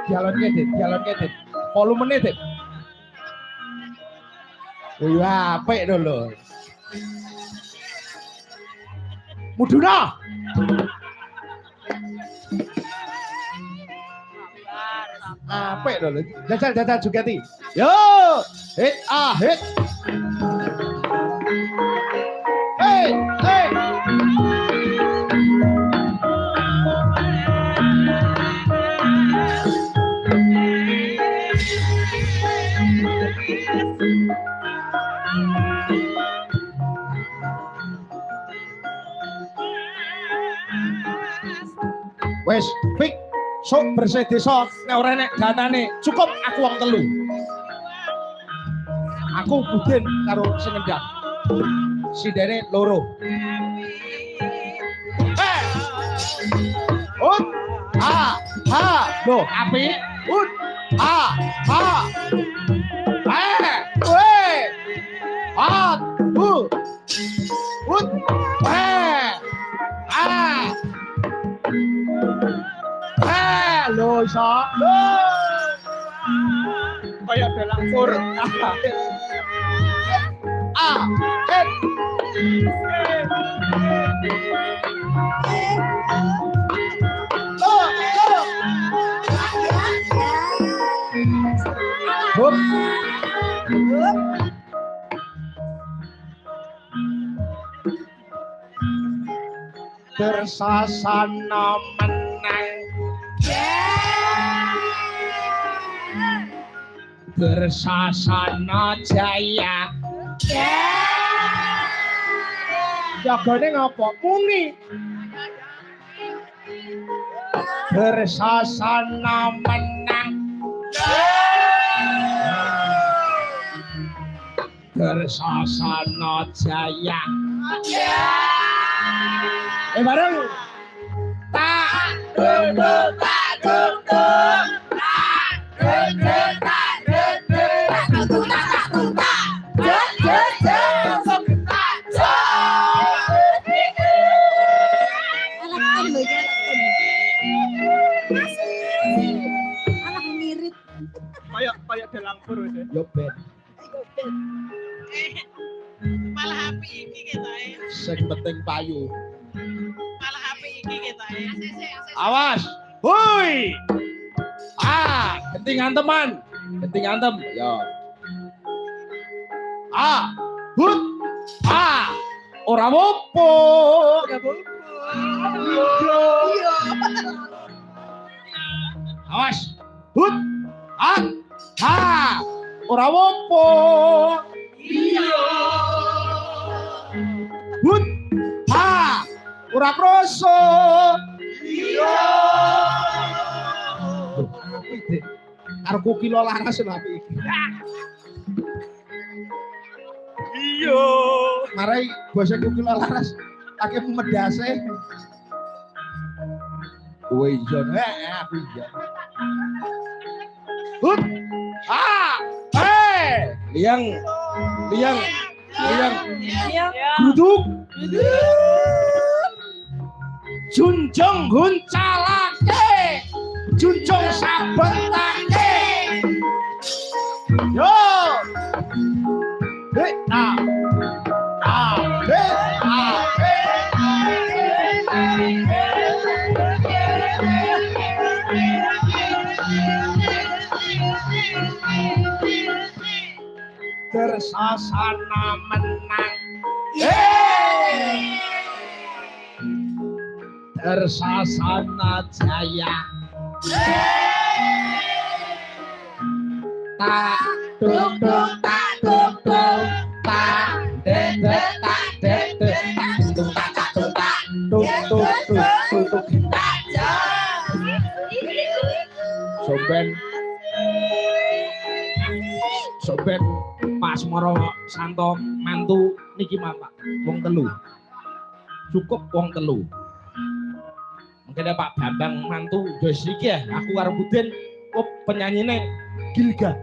dialonke Dit. Volumene Dit. Wih apik to lho. Muduna. Apik to lho. Jajal Jugati. Yo, hit hit. Hey. Wes, pik, sok bersih desa, nek ora enek datane, cukup aku wong telu. Aku Budin karo sing ngendhak. Sidene loro. Ut, ha, lho, api, ut, ha, we, hat, ut, lho iso, lho. Kaya dalang pur. Bersasana menang bersasana jaya jagane ngapa muni bersasana menang bersasana jaya bareng tak duduk kayak dalang pur wis yo ben malah api iki ketoke sing penting payu malah api iki ketoke awas hui genting anteman genting antem yo hut ora apa awas hut ora apa iya hut ora kroso iya karo kukilo laras api iki iya marai basa kukilo laras akeh medase kowe iya aku iya hut liang duduk junjung huncalake junjung sabentake yo bersasana menang bersasana jaya tak duduk tak duduk tak dedek tak dedek tak duduk tak duduk tak soben Pak Semoro Santo mantu niki Pak wong telu cukup wong telu mungkin Pak Bambang mantu wis iki ya aku karo Budin kok penyanyine Gilga